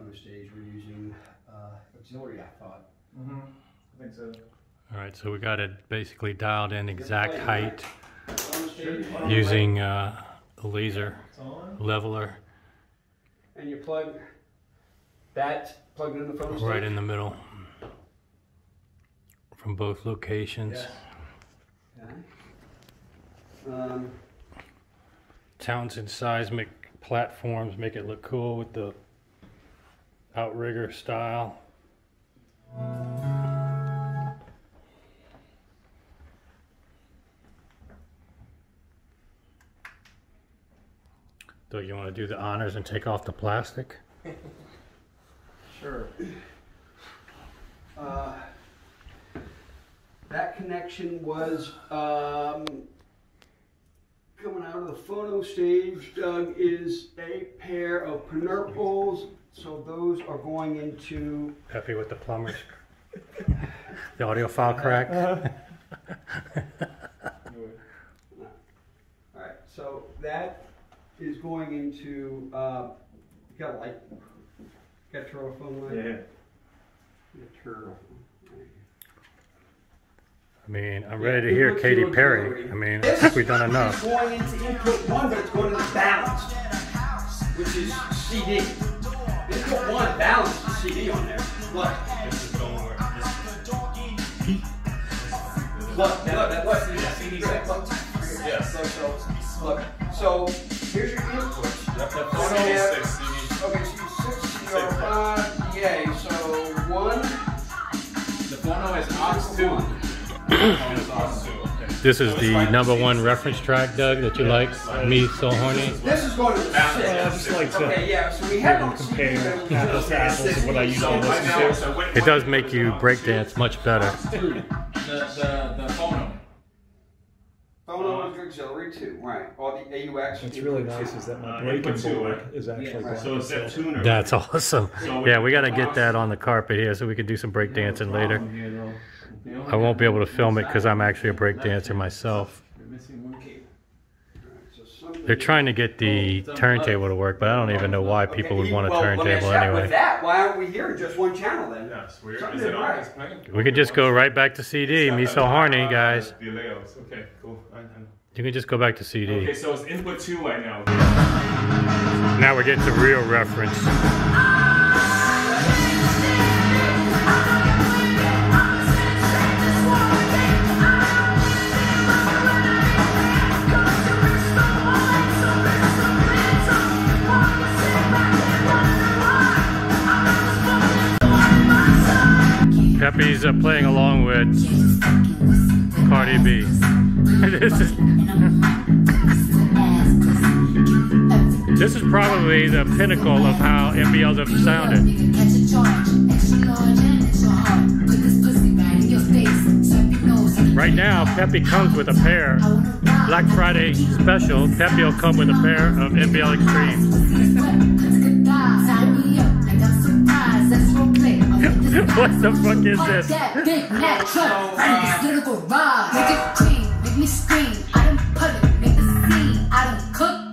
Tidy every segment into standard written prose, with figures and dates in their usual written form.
phono stage, we're using auxiliary, I thought. Mm-hmm. I think so. All right, so we got it basically dialed in exact height using a laser leveler. And you plug that, plug it in the phono stage? Right in the middle. From both locations. Yes. Okay. Townsend seismic platforms make it look cool with the outrigger style. So you want to do the honors and take off the plastic? Sure. That connection was coming out of the phono stage, Doug, is a pair of Penerpals. So those are going into... Pepe with the plumbers. The audiophile crack. Alright, so that is going into... you got a light? Got a turtle phone light? Yeah. Turtle. I mean, I'm ready to hear Katy Perry. I mean, I think we've done enough. It's going into input 1, but it's going into balanced, which is CD. Input 1 balanced the CD on there. What? This is going where? What? What? Yeah. Look. So here's your inputs. Okay, so you 6 CR5 DA. So 1. The phono is aux 2. This is the #1 reference track, Doug, that you like? Me So Horny? This is going to the 6. I just like to so we have compare apples to apples of what I usually listen to. It does make you breakdance much better. The phono. Phono is auxiliary 2, right. All the AUX. What's really nice is that my breaking board is actually going. So it's that tuner. That's awesome. Yeah, we got to get that on the carpet here so we can do some breakdancing later. I won't be able to film it because I'm actually a breakdancer myself. They're trying to get the turntable to work, but I don't even know why people would want a turntable anyway. With that, why aren't we hearing just one channel then? That's weird. Is it on? It's playing? We could just go right back to CD. Me So Horny, guys. The layouts. Okay, cool. You can just go back to CD. Okay, so it's input 2 right now. Now we're getting to real reference. Pepe's playing along with Cardi B. This is probably the pinnacle of how MBLs have sounded. Right now, Pepe comes with a pair. Black Friday special, Pepe will come with a pair of MBL Extremes. What the fuck is this?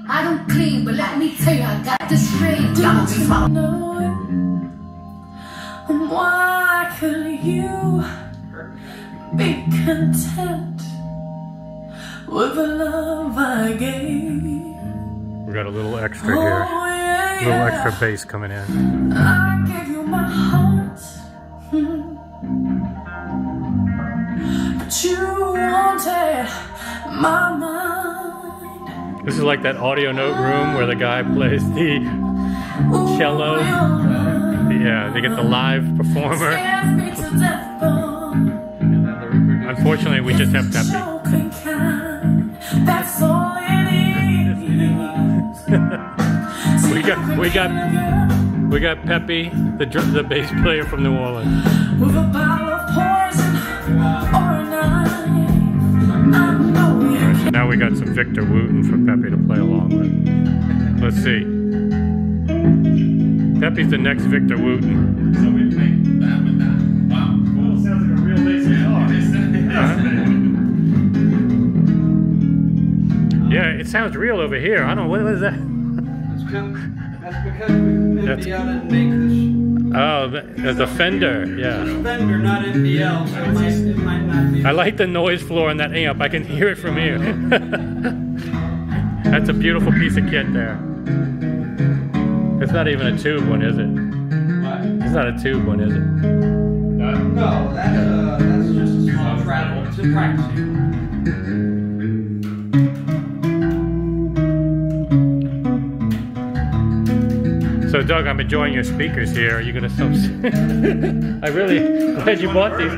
I don't clean, but let me tell you, I got this ring. And why could you be content with the love I gave? We got a little extra here. A little extra bass coming in. I gave you my heart, but you wanted my mind. This is like that audio note room where the guy plays the cello. Yeah, they get the live performer. Unfortunately, we just have Pepe. That's all it is. we got Pepe, the bass player from New Orleans. With a bottle of poison or a knife, I know you. Right, so now we got some Victor Wooten for Pepe to play along with. Let's see. Pepe's the next Victor Wooten. So we play that with that. Wow, cool. Sounds like a real bass guitar. Yeah, it sounds real over here. I don't know, what is that? It's kind of, That's because MBL didn't make this. Oh, the Fender, yeah. Fender, not MBL, so it might not be. I like the noise floor on that amp. I can hear it from here. That's a beautiful piece of kit there. It's not even a tube one, is it? What? It's not a tube one, is it? No, that's just a small travel. It's a practice. So Doug, I'm enjoying your speakers here. Are you gonna I really glad you bought these.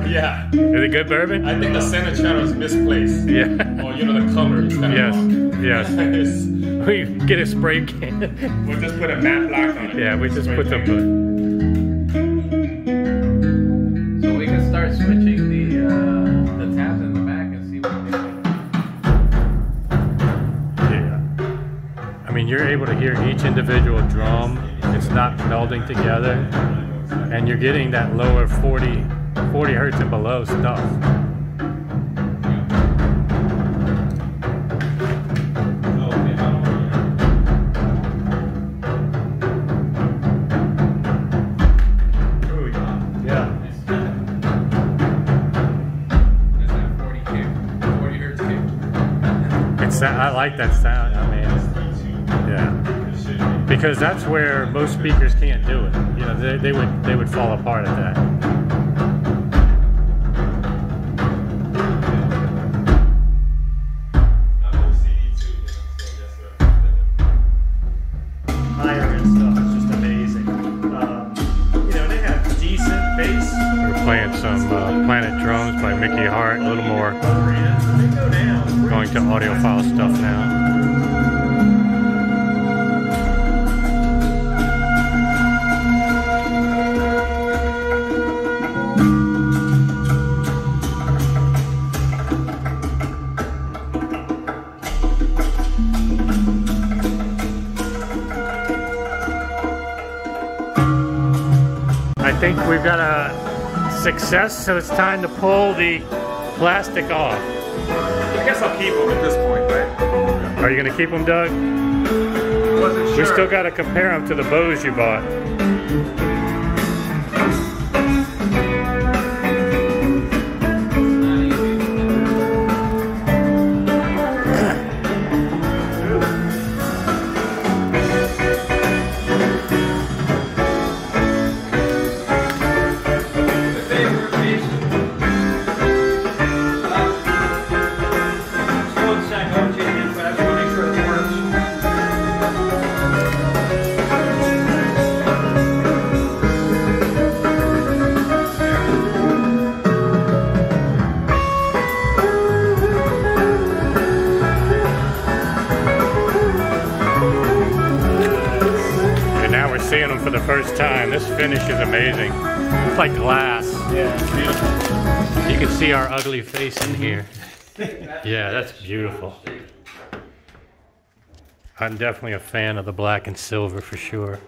Yeah. Is it good bourbon? I think the center channel is misplaced. Yeah. Or you know the color is kind of Yes. off. Yes. We get a spray can. We'll just put a matte black on it. Yeah, we just put some. So we can start switching the tabs in the back and see what they do. Yeah. I mean, you're able to hear each individual drum. It's not melding together, and you're getting that lower 40 hertz and below stuff. I like that sound. I mean, yeah, because that's where most speakers can't do it. You know, they would fall apart at that. Higher end stuff is just amazing. You know, they have decent bass. We're playing some Planet Drums by Mickey Hart. A little more. They go down. Going to audiophile stuff now. I think we've got a success, so it's time to pull the plastic off. I guess I'll keep them at this point, right? Are you going to keep them, Doug? Wasn't sure. We still got to compare them to the bows you bought. Seeing them for the first time. This finish is amazing. It's like glass. Yeah, it's beautiful. You can see our ugly face in here. Yeah, that's beautiful. I'm definitely a fan of the black and silver for sure.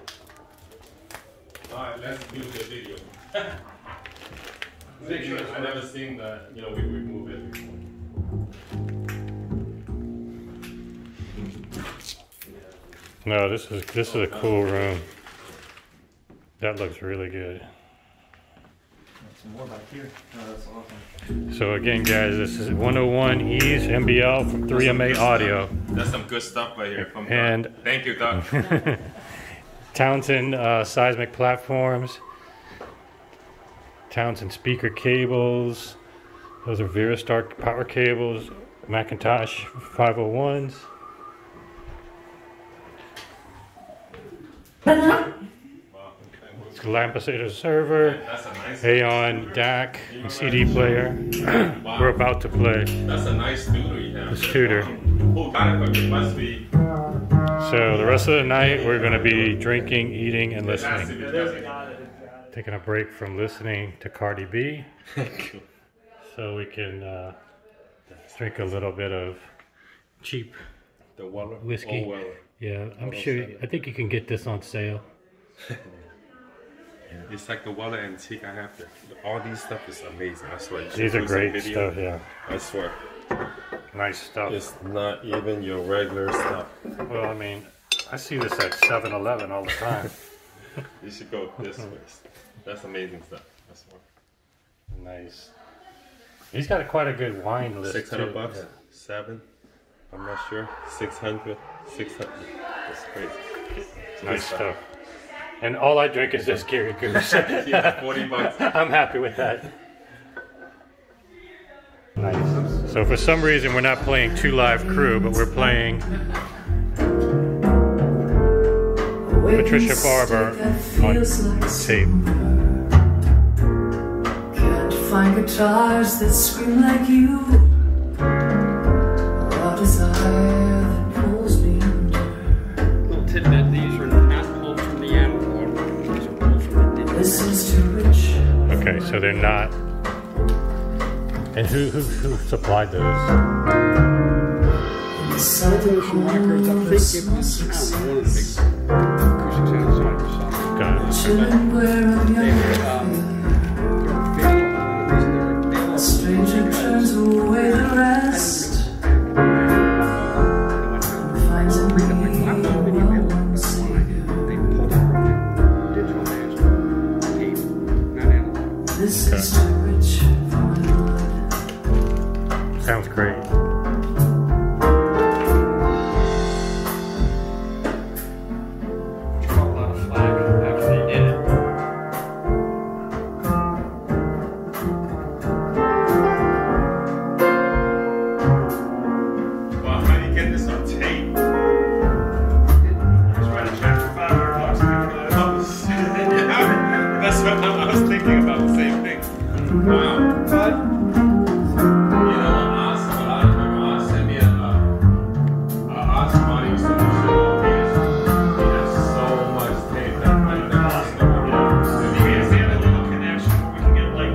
Alright, let's do the video. I've never seen that, you know, we remove it before. No, this is a cool room. That looks really good. Some more back here. Oh, that's awesome. So again, guys, this is 101e's MBL from 3MA Audio. That's some good stuff right here from And Doug. Thank you, Doug. Townsend seismic platforms. Townsend speaker cables. Those are Veristar power cables. Macintosh 501s. Lampesator server, That's a nice Aeon DAC, and CD player. Wow. We're about to play. That's a nice studio you have. This tutor. Who got it? It must be. So the rest of the night we're going to be drinking, eating, and It has to listening. be. Taking a break from listening to Cardi B, so we can drink a little bit of cheap The Weller. whiskey. Oh, Weller. Yeah, I'm sure. I think you can get this on sale. It's like the Weller Antique. I have to. All these stuff is amazing. I swear. These are Do some great video. stuff. Yeah, I swear. nice stuff. It's not even your regular stuff. Well, I mean, I see this at 7-Eleven all the time. You should go this way. That's amazing stuff. That's more. Nice. He's got quite a good wine list. 600 too. bucks? Yeah. 7? I'm not sure. 600? 600. That's crazy. It's Nice good stuff. And all I drink is this Gary Goose. Yeah, 40 bucks. I'm happy with that. Nice. So for some reason we're not playing 2 Live Crew, but we're playing Patricia Barber on tape. Can't find guitars that scream like you, or desire that pulls me under. Little tidbit, these are not pulled from the end, these are pulled from the end. This is too rich. Okay, so they're not. And who supplied those? Southern Records, I think it was one of the big acoustic sound sites. Got it. chilling where I'm young. A stranger turns away the rest. Finds a me one savior. This is too rich for my blood. Sounds great. Wow, how do you get this on tape? Just trying to check for $500 That's what I was thinking about, the same thing. Wow. But You know what? I'll send me a money or something. He has so much tape that I've never seen him. If you have a little connection where we can get like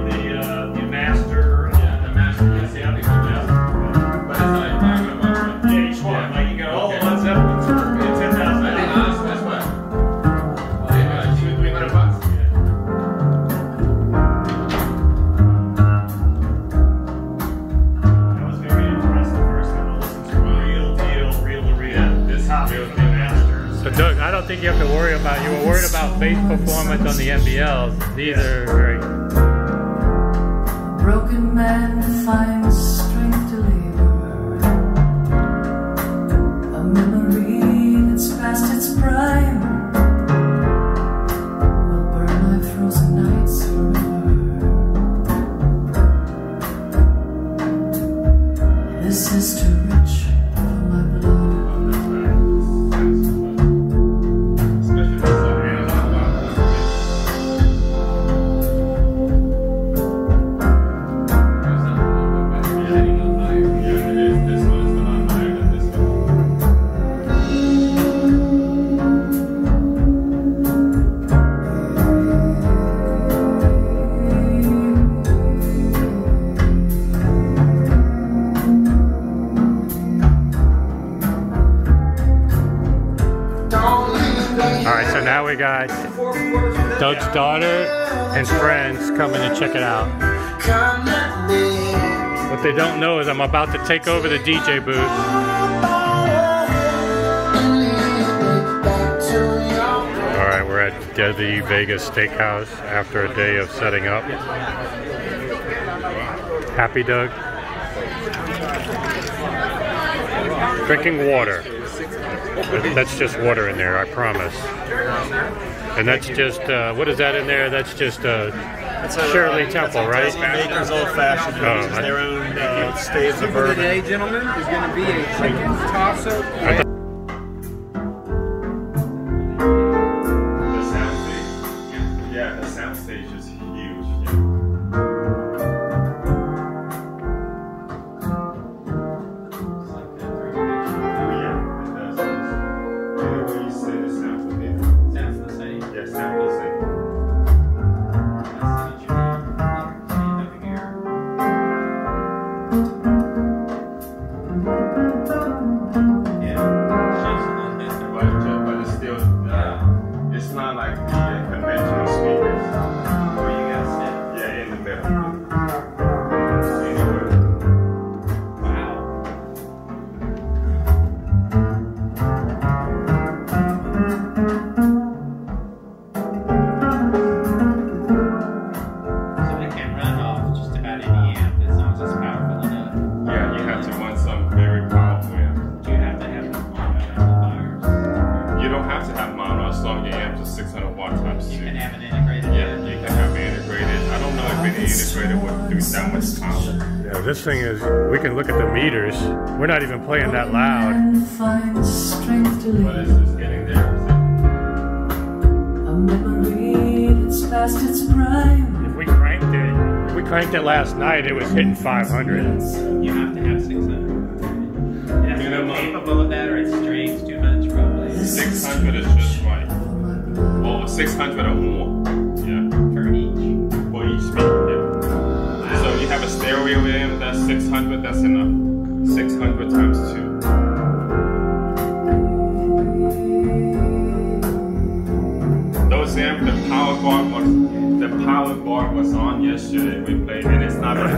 the master. Yeah, the master. Yes, yeah, I think so, yeah. But it's like $500, right? Yeah, each one. Like you got all the Led Zeppelins for $10,000. I think honestly, that's what. Maybe like $200-300 bucks. I was very impressed the first time I listened to real deal, reel to reel. This Top real 50 deal. masters. So Doug, I don't think you have to worry about. You were worried about bass performance on the MBLs. These are great. A broken man finds strength to labor. A memory that's past its prime will burn like frozen nights forever. This is too rich for my blood. Especially this analog one. Yeah, it is. This one is a lot higher than this one. All right, so now we got Doug's daughter and friends coming to check it out. What they don't know is I'm about to take over the DJ booth. All right, we're at Desi Vegas Steakhouse after a day of setting up. Happy, Doug? Drinking water. That's just water in there, I promise. And that's just, what is that in there? That's just Shirley Temple, right? Maker's Old Fashioned. Oh, Which is their own staves of bourbon. today, gentlemen, is going to be a chicken toss-up. The sound stage. Yeah, the sound stage is huge. Yeah. Oh yeah, it does. Where you say the sound will be. Sounds the same. Yeah, sound will sing. Yeah. integrated with doing that much power. Yeah, this thing is, we can look at the meters. We're not even playing that loud. And find the strength to But it's live. just getting there. A memory that's past its prime. If we cranked it last night, it was hitting 500. You have to have 600. It has to be capable of that, or it strains too much, probably. 600 is just right. Oh, 600 or more. Yeah. For each. For each speaker, yeah. So you have a stereo amp, that's 600, that's enough. 600 times 2. Those amps, the power bar was on yesterday. We played, and it's not that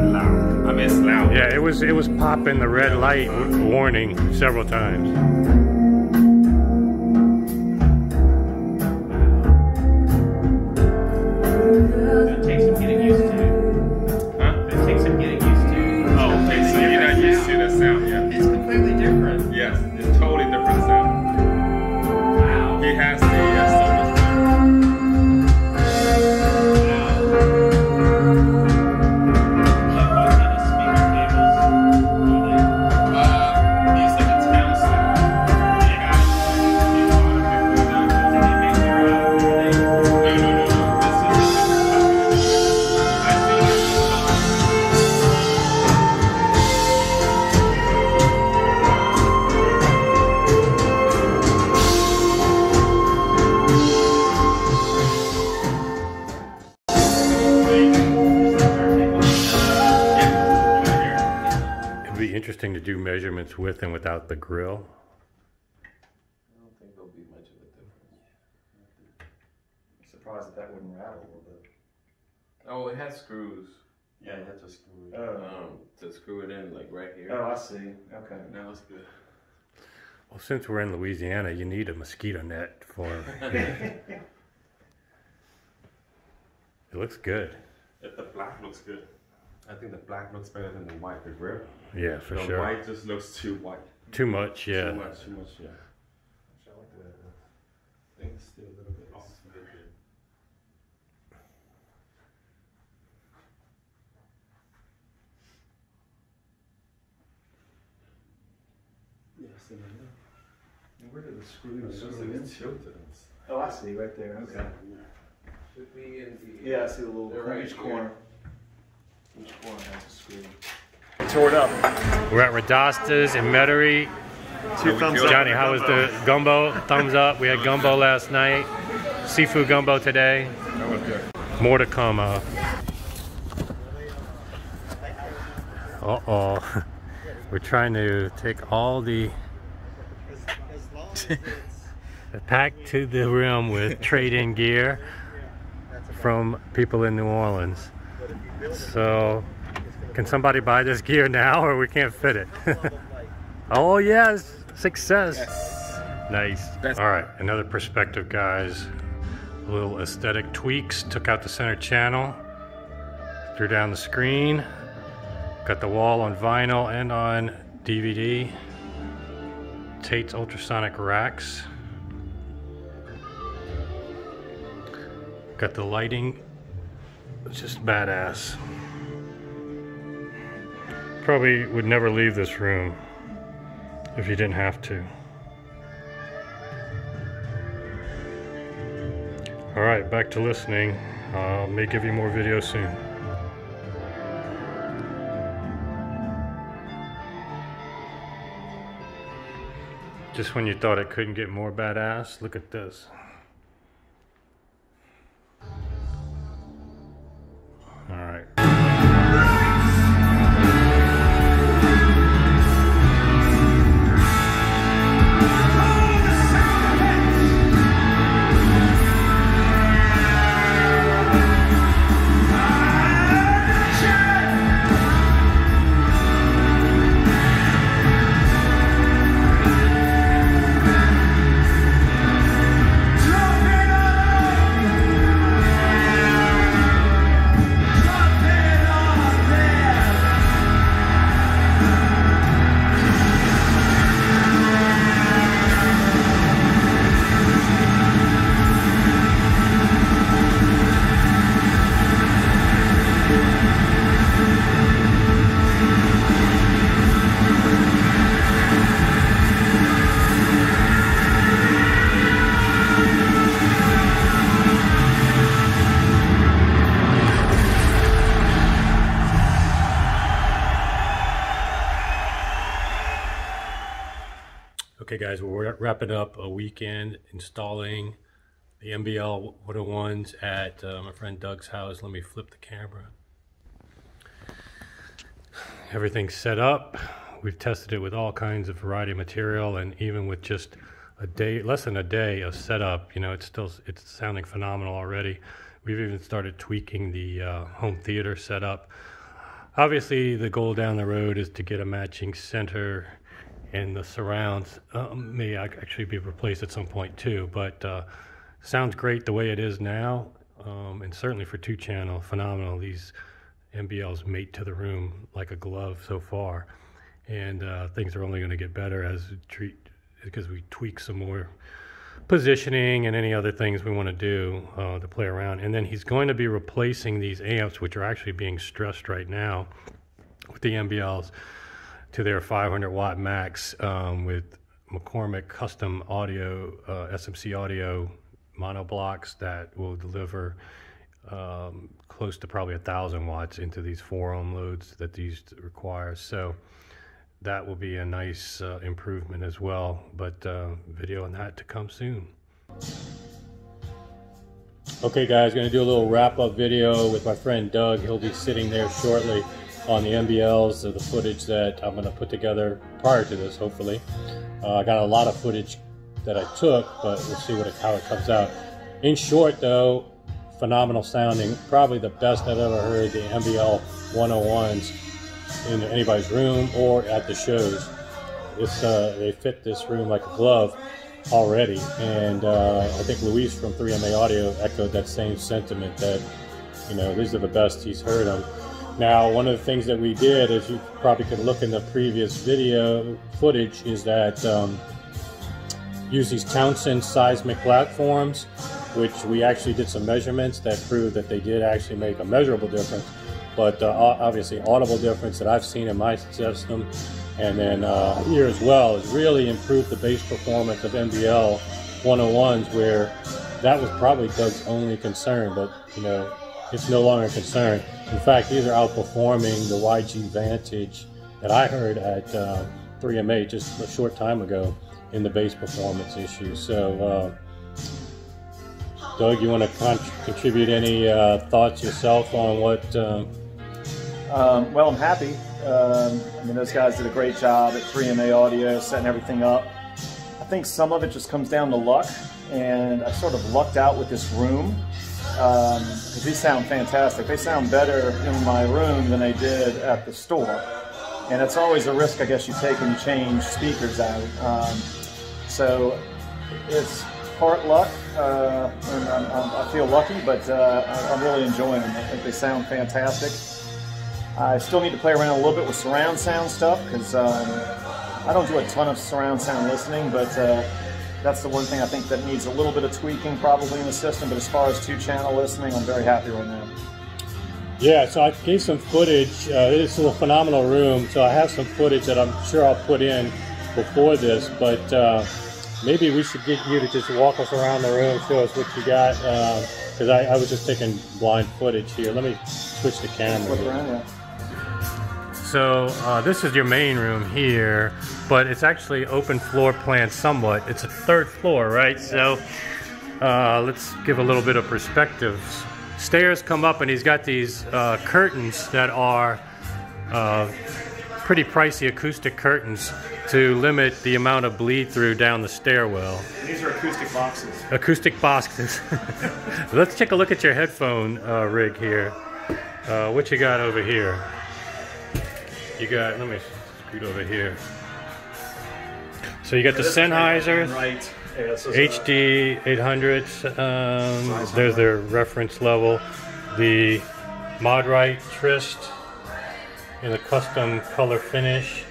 loud. I mean, it's loud. Yeah, it was popping the red light warning several times. That takes some getting used to. Huh? That takes some getting used to. Oh, okay, so you're not used to the sound, yeah? It's completely different. Yes, it's totally different sound. Wow. He has the stuff. Interesting to do measurements with and without the grill. I don't think there'll be much of a difference. I'm surprised that wouldn't rattle a little bit. Oh, it has screws. Yeah, you have to screw it. To screw it in, like right here. Oh, I see. Okay. Now it's good. Well, since we're in Louisiana, you need a mosquito net for... It looks good. If the black looks good. I think the black looks better than the white, the grill. Yeah, for the sure. white just looks too white. Too much, yeah. Too much, yeah. I think it's still a little bit off. Yeah, see that now? And where did the screws It looks screw like in? it's tilted. Oh, I see, right there. Okay. Should be in the. Yeah, I see the little They're right each here. corner. Each corner has a screw. Tore it up. We're at Radasta's in Metairie. 2 thumbs up. Johnny, how was the gumbo? Thumbs up. We had gumbo last night. Seafood gumbo today. That was good. More to come. Uh-oh. We're trying to take all the packed to the rim with trade-in gear from people in New Orleans. So, can somebody buy this gear now, or we can't fit it? Oh yes, success. Yes. Nice. All right, another perspective, guys. Little aesthetic tweaks. Took out the center channel, threw down the screen, got the wall on vinyl and on DVD. Tate's ultrasonic racks. Got the lighting. It's just badass. Probably would never leave this room if you didn't have to. All right, back to listening. May give you more videos soon. Just when you thought it couldn't get more badass, look at this. All right. Okay guys, we're wrapping up a weekend installing the MBL 101s at my friend Doug's house. Let me flip the camera. Everything's set up. We've tested it with all kinds of variety of material, and even with just a day, less than a day of setup, you know, it's sounding phenomenal already. We've even started tweaking the home theater setup. Obviously, the goal down the road is to get a matching center, and the surrounds may actually be replaced at some point too, but sounds great the way it is now, and certainly for 2-channel, phenomenal. These MBLs mate to the room like a glove so far, and things are only going to get better because we tweak some more positioning and any other things we want to do to play around. And then he's going to be replacing these amps, which are actually being stressed right now with the MBLs, to their 500 watt max with McCormick custom audio, SMC audio mono blocks that will deliver close to probably 1,000 watts into these 4 ohm loads that these require. So that will be a nice improvement as well, but video on that to come soon. Okay guys, going to do a little wrap-up video with my friend Doug. He'll be sitting there shortly on the MBLs, of the footage that I'm going to put together prior to this, hopefully. I got a lot of footage that I took, but we'll see how it comes out. In short though, phenomenal sounding, probably the best I've ever heard the MBL 101s in anybody's room or at the shows. They fit this room like a glove already, and I think Luis from 3MA Audio echoed that same sentiment, that, you know, these are the best he's heard them. Now, one of the things that we did, as you probably could look in the previous video footage, is that use these Townsend seismic platforms, which we actually did some measurements that proved that they did actually make a measurable difference, but obviously audible difference that I've seen in my system, and then here as well, has really improved the bass performance of MBL 101s, where that was probably Doug's only concern, but you know, it's no longer a concern. In fact, these are outperforming the YG Vantage that I heard at 3MA just a short time ago in the bass performance issues. So, Doug, you want to contribute any thoughts yourself on what? Well, I'm happy. I mean, those guys did a great job at 3MA Audio setting everything up. I think some of it just comes down to luck, and I sort of lucked out with this room. Because these sound fantastic. They sound better in my room than they did at the store. And it's always a risk, I guess, you take when you change speakers out. So it's part luck, and I feel lucky, but I'm really enjoying them. I think they sound fantastic. I still need to play around a little bit with surround sound stuff, because I don't do a ton of surround sound listening, but that's the one thing I think that needs a little bit of tweaking probably in the system. But as far as 2-channel listening, I'm very happy right now. Yeah, so I gave some footage. This is a phenomenal room, so I have some footage that I'm sure I'll put in before this, but maybe we should get you to just walk us around the room, show us what you got, because I was just taking blind footage here. Let me switch the camera. Look around, yeah. So this is your main room here, but it's actually open floor plan somewhat. It's a 3rd floor, right? So let's give a little bit of perspective. Stairs come up, and he's got these curtains that are pretty pricey acoustic curtains to limit the amount of bleed through down the stairwell. These are acoustic boxes. Acoustic boxes. Let's take a look at your headphone rig here. What you got over here? You got, let me scoot over here. So you got the Sennheiser, Right. Yeah, HD 800s, there's their reference level. The Modrite Trist in the custom color finish,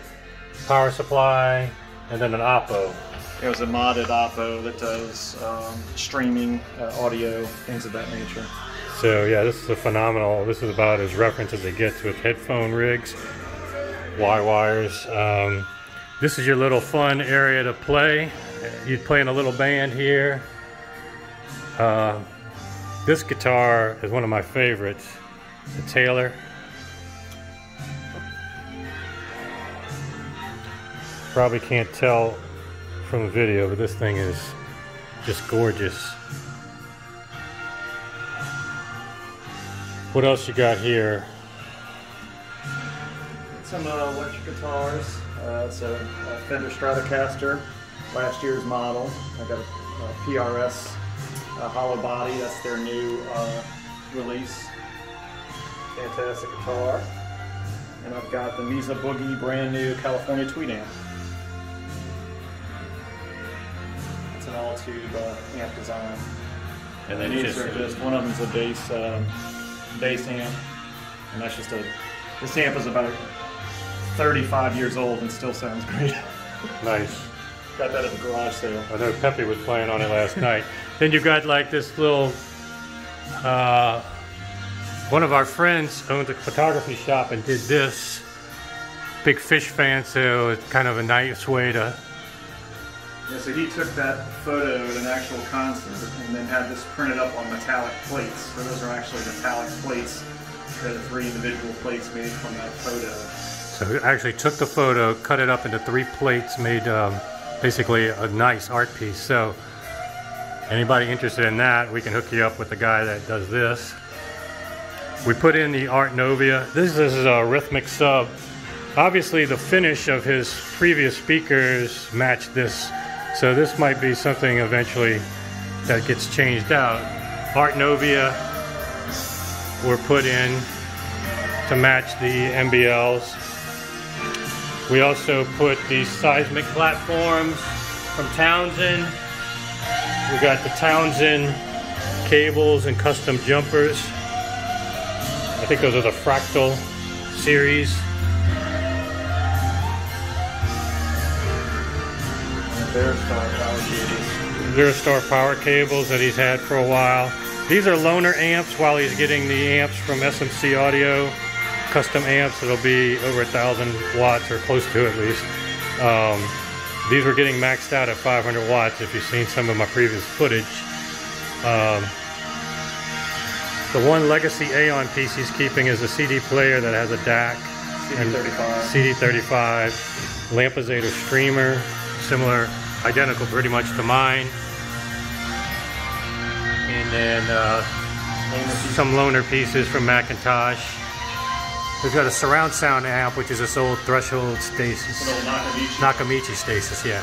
power supply, and then an Oppo. It was a modded Oppo that does streaming, audio, things of that nature. So yeah, this is a phenomenal, this is about as reference as it gets with headphone rigs, Y-wires. This is your little fun area to play. You'd play in a little band here. This guitar is one of my favorites, the Taylor. Probably can't tell from the video, but this thing is just gorgeous. What else you got here? Some electric guitars. It's a Fender Stratocaster, last year's model. I got a PRS hollow body. That's their new release. Fantastic guitar. And I've got the Mesa Boogie brand new California tweed amp. It's an all-tube amp design. And then these are just, one of them's a bass amp, and that's just this amp is about 35 years old and still sounds great. Nice. Got that at the garage sale. I know Pepe was playing on it last night. Then you got like this little, one of our friends owned a photography shop and did this. Big Fish fan, so it's kind of a nice way to... Yeah, so he took that photo at an actual concert and then had this printed up on metallic plates. So those are actually metallic plates, the 3 individual plates made from that photo. So he actually took the photo, cut it up into 3 plates, made basically a nice art piece. So anybody interested in that, we can hook you up with the guy that does this. We put in the Art Novia. This is a rhythmic sub. Obviously the finish of his previous speakers matched this. So this might be something eventually that gets changed out. Art Novia were put in to match the MBLs. We also put these seismic platforms from Townsend. We got the Townsend cables and custom jumpers. I think those are the Fractal series. Veristar power cables that he's had for a while. These are loaner amps while he's getting the amps from SMC Audio. Custom amps that'll be over 1,000 watts or close to at least. These were getting maxed out at 500 watts if you've seen some of my previous footage. The one legacy Aeon piece he's keeping is a CD player that has a DAC. CD35. Lampizator streamer, similar, identical pretty much to mine. And then some loaner pieces from Macintosh. We've got a surround sound amp, which is this old Threshold Stasis. Nakamichi Stasis, yeah.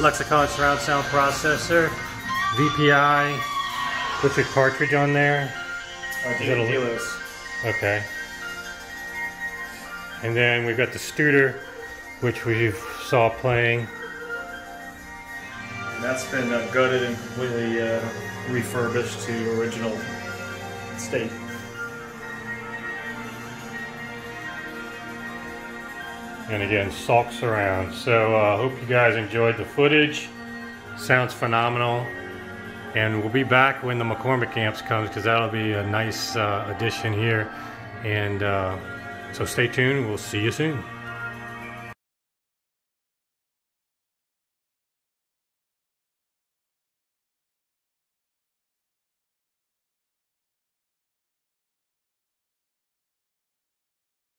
Lexicon surround sound processor. VPI. What's your cartridge on there? Okay. And then we've got the Studer, which we saw playing. That's been gutted and completely refurbished to original state. And again, Salk surround. So hope you guys enjoyed the footage. Sounds phenomenal. And we'll be back when the McCormick amps comes, because that'll be a nice addition here. And so stay tuned. We'll see you soon.